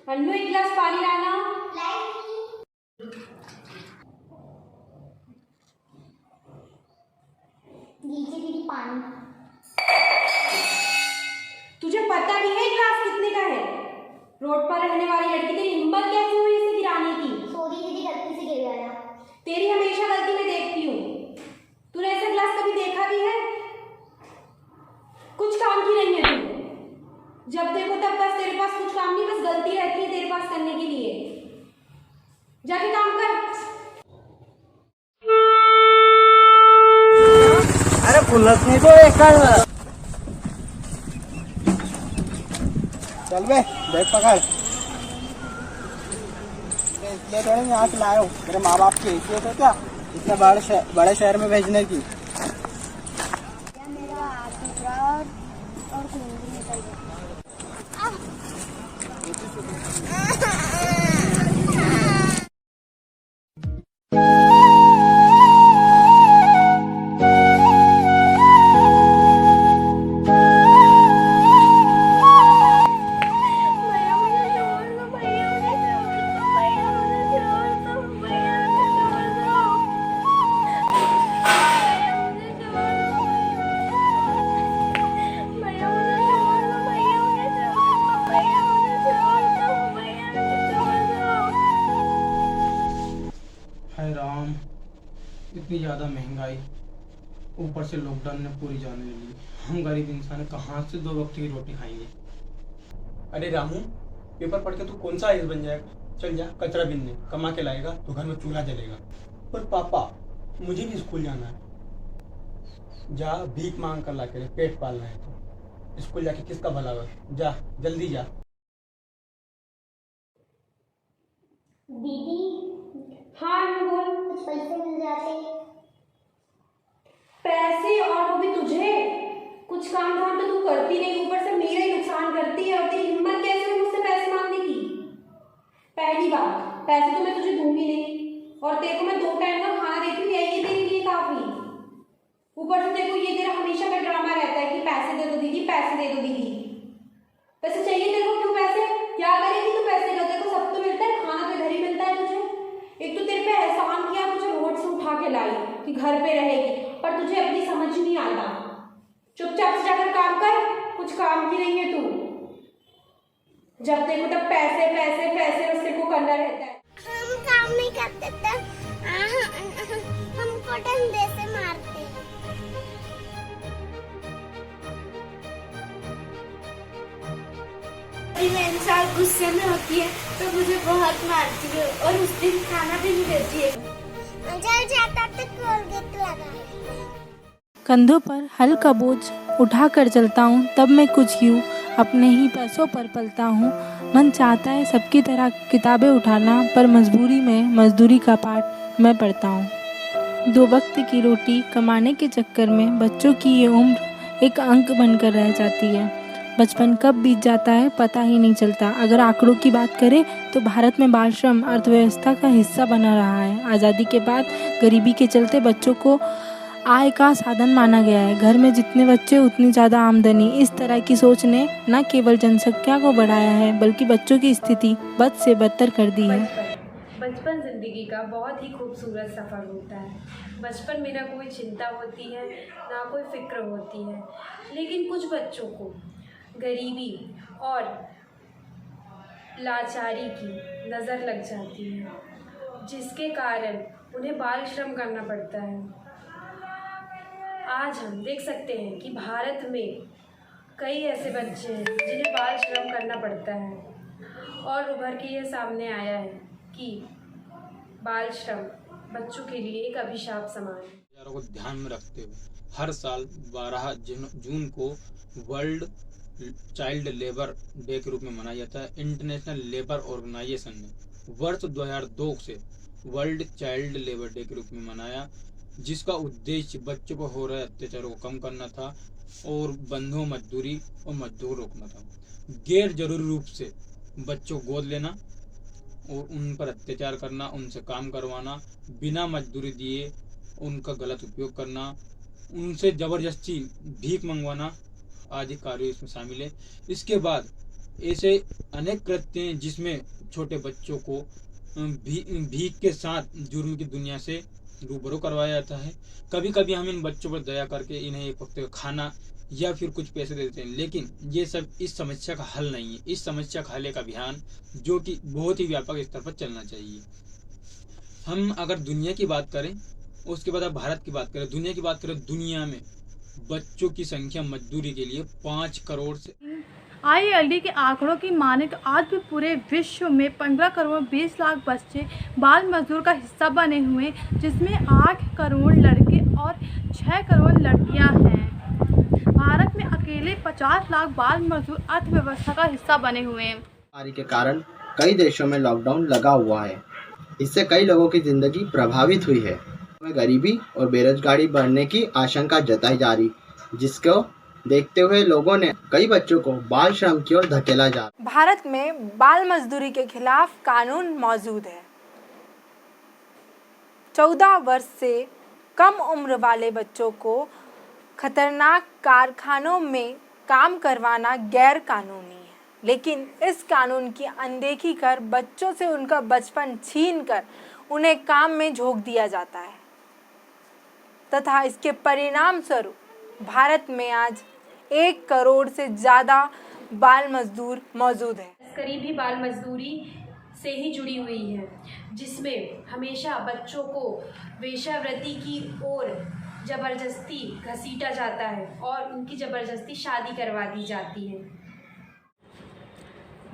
अन्नू एक गिलास पानी लाना। लीजिए दीदी पानी। तुझे पता भी है गिलास कितने का है? रोड पर रहने वाली लड़की, तेरी हिम्मत कैसे हुई इसे गिराने की? सॉरी दीदी, गलती से गिर गया। तेरी हमेशा गलती मैं देखती हूँ। तूने ऐसा गिलास कभी देखा भी है? कुछ काम की नहीं है तू। जब देखो तब बस तेरे पास कुछ काम नहीं, बस गलती रहती है तेरे पास करने के लिए। जाके काम कर। अरे पुलस नहीं तो एक चल बे, बैग पकड़। इसलिए थोड़ा यहाँ से लाया हूँ, मेरे माँ बाप की हैसियत है क्या इतने बड़े शहर में भेजने की। मेरा हाथ टूटा और खून भी निकल गया। हाय राम, इतनी ज़्यादा महंगाई, ऊपर से लॉकडाउन ने पूरी जान ले ली। हम गरीब इंसान कहाँ से 2 वक्त की रोटी खाएंगे। अरे रामू, पेपर पढ़ के तू कौन सा आईएएस बन जाएगा? चल जा कचरा बिनने, कमा के लाएगा तो घर में चूल्हा जलेगा। पर पापा, मुझे भी स्कूल जाना है। जा भीख मांग कर ला के पेट पालना है तो स्कूल जाके किसका भला होगा? जा जल्दी जा। दीदी हाँ अन्नू बोल। कुछ पैसे मिल जाते। पैसे, और वो भी तुझे? कुछ काम धाम तो तू करती नहीं, ऊपर से मेरा ही नुकसान करती है। और तेरी हिम्मत कैसे हुई मुझसे पैसे मांगने की? पहली बात, पैसे तो मैं तुझे दूंगी नहीं, और तेरे को मैं 2 टाइम का खाना देती हूँ, यही तेरे लिए काफी। ऊपर से तेरे को ये तेरा हमेशा का ड्रामा रहता है कि पैसे दे दो दीदी, पैसे दे दो दीदी। पैसे चाहिए तेरे को? क्यों पैसे? क्या करेगी तू पैसे का? तेरे को सब तो मिलता है, खाना तो इधर ही मिलता है तुझे। एक तो तेरे पे एहसान किया, तुझे रोड से उठा के लाई कि घर पे रहेगी, पर तुझे अपनी समझ नहीं आता। चुपचाप से जाकर काम कर, कुछ काम की नहीं है तू। जब देखो तब पैसे पैसे पैसे, बस तेरे को करना रहता है। हम काम नहीं करते तो हमको डंडे से मारते। मेरे साथ गुस्से में होती है तो मुझे बहुत मारती है, और उस दिन खाना भी नहीं देती है। जल जाता तो कोलगेट लगा। कंधों पर हल्का बोझ उठा कर चलता हूँ, तब मैं कुछ यूँ अपने ही पैसों पर पलता हूँ। मन चाहता है सबकी तरह किताबें उठाना, पर मजबूरी में मजदूरी का पाठ मैं पढ़ता हूँ। 2 वक्त की रोटी कमाने के चक्कर में बच्चों की ये उम्र एक अंक बनकर रह जाती है। बचपन कब बीत जाता है पता ही नहीं चलता। अगर आंकड़ों की बात करें तो भारत में बाल श्रम अर्थव्यवस्था का हिस्सा बना रहा है। आज़ादी के बाद गरीबी के चलते बच्चों को आय का साधन माना गया है। घर में जितने बच्चे उतनी ज़्यादा आमदनी। इस तरह की सोच ने न केवल जनसंख्या को बढ़ाया है बल्कि बच्चों की स्थिति बद से बदतर कर दी है। बचपन जिंदगी का बहुत ही खूबसूरत सफ़र होता है। बचपन में ना कोई चिंता होती है, ना कोई फिक्र होती है। लेकिन कुछ बच्चों को गरीबी और लाचारी की नज़र लग जाती है, जिसके कारण उन्हें बाल श्रम करना पड़ता है। आज हम देख सकते हैं कि भारत में कई ऐसे बच्चे हैं जिन्हें बाल श्रम करना पड़ता है, और उभर के ये सामने आया है कि बाल श्रम बच्चों के लिए एक अभिशाप समान है। को ध्यान में रखते हुए हर साल 12 जून को वर्ल्ड चाइल्ड लेबर डे के रूप में मनाया जाता है। इंटरनेशनल लेबर ऑर्गेनाइजेशन ने वर्ष 2002 से वर्ल्ड चाइल्ड लेबर डे के रूप में मनाया, जिसका उद्देश्य बच्चों पर हो रहे अत्याचारों को कम करना था और बंधुओं मजदूरी और मजदूर रोकना था। गैर जरूरी रूप से बच्चों को गोद लेना और उन पर अत्याचार करना, उनसे काम करवाना, बिना मजदूरी दिए उनका गलत उपयोग करना, उनसे जबरदस्ती भीख मंगवाना आदि कार्य इसमें शामिल है। इसके बाद ऐसे अनेक कृत्य हैं जिसमें छोटे बच्चों को भीख के साथ जुर्म की दुनिया से रूबरू करवाया जाता है। कभी कभी हम इन बच्चों पर दया करके इन्हें एक वक्त का खाना या फिर कुछ पैसे देते हैं, लेकिन ये सब इस समस्या का हल नहीं है। इस समस्या का हल एक अभियान जो कि बहुत ही व्यापक स्तर पर चलना चाहिए। हम अगर दुनिया की बात करें, उसके बाद अब भारत की बात करें। दुनिया की बात करें, दुनिया में बच्चों की संख्या मजदूरी के लिए 5 करोड़ से ILD के आंकड़ों की माने तो आज भी पूरे विश्व में 15 करोड़ 20 लाख बच्चे बाल मजदूर का हिस्सा बने हुए, जिसमें 8 करोड़ लड़के और 6 करोड़ लड़कियां हैं। भारत में अकेले 50 लाख बाल मजदूर अर्थव्यवस्था का हिस्सा बने हुए हैं। महामारी के कारण कई देशों में लॉकडाउन लगा हुआ है। इससे कई लोगों की जिंदगी प्रभावित हुई है। गरीबी और बेरोजगारी बढ़ने की आशंका जताई जा रही, जिसको देखते हुए लोगों ने कई बच्चों को बाल श्रम की ओर धकेला जा रहा। भारत में बाल मजदूरी के खिलाफ कानून मौजूद है। 14 वर्ष से कम उम्र वाले बच्चों को खतरनाक कारखानों में काम करवाना गैर कानूनी है, लेकिन इस कानून की अनदेखी कर बच्चों से उनका बचपन छीन कर उन्हें काम में झोंक दिया जाता है तथा इसके परिणाम स्वरूप भारत में आज 1 करोड़ से ज़्यादा बाल मजदूर मौजूद हैं। तस्करी भी बाल मजदूरी से ही जुड़ी हुई है, जिसमें हमेशा बच्चों को वेश्यावृत्ति की ओर जबरदस्ती घसीटा जाता है और उनकी जबरदस्ती शादी करवा दी जाती है।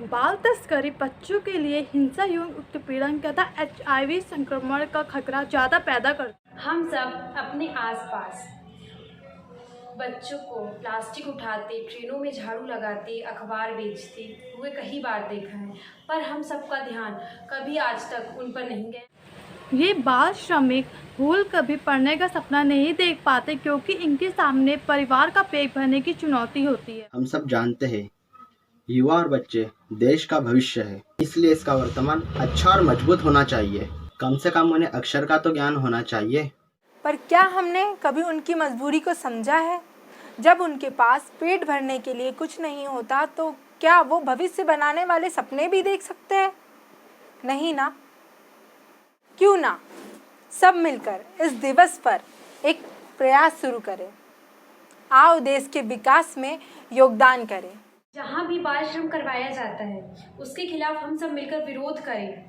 बाल तस्करी बच्चों के लिए हिंसा यौन उत्पीड़न तथा HIV संक्रमण का खतरा ज़्यादा पैदा करता है। हम सब अपने आसपास बच्चों को प्लास्टिक उठाते, ट्रेनों में झाड़ू लगाते, अखबार बेचते हुए कई बार देखा है, पर हम सबका ध्यान कभी आज तक उन पर नहीं गया। ये बाल श्रमिक भूल कभी पढ़ने का सपना नहीं देख पाते, क्योंकि इनके सामने परिवार का पेट भरने की चुनौती होती है। हम सब जानते हैं युवा और बच्चे देश का भविष्य है, इसलिए इसका वर्तमान अच्छा और मजबूत होना चाहिए। कम से कम उन्हें अक्षर का तो ज्ञान होना चाहिए। पर क्या हमने कभी उनकी मजबूरी को समझा है? जब उनके पास पेट भरने के लिए कुछ नहीं होता तो क्या वो भविष्य बनाने वाले सपने भी देख सकते हैं? नहीं ना। क्यों ना सब मिलकर इस दिवस पर एक प्रयास शुरू करें। आओ देश के विकास में योगदान करें। जहाँ भी बाल श्रम करवाया जाता है उसके खिलाफ हम सब मिलकर विरोध करें,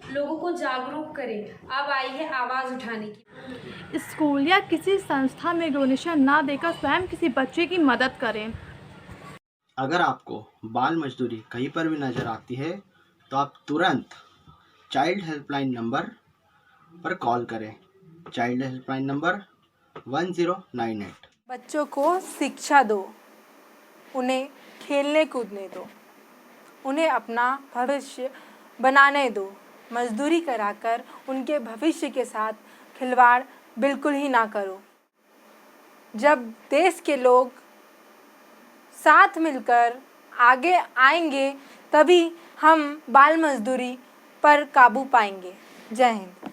लोगों को जागरूक करें। अब आई है आवाज़ उठाने की। स्कूल या किसी संस्था में डोनेशन ना देकर स्वयं किसी बच्चे की मदद करें। अगर आपको बाल मजदूरी कहीं पर भी नजर आती है तो आप तुरंत चाइल्ड हेल्पलाइन नंबर पर कॉल करें। Child helpline number 1098। बच्चों को शिक्षा दो, उन्हें खेलने कूदने दो, उन्हें अपना भविष्य बनाने दो। मजदूरी कराकर उनके भविष्य के साथ खिलवाड़ बिल्कुल ही ना करो। जब देश के लोग साथ मिलकर आगे आएंगे तभी हम बाल मजदूरी पर काबू पाएंगे। जय हिंद।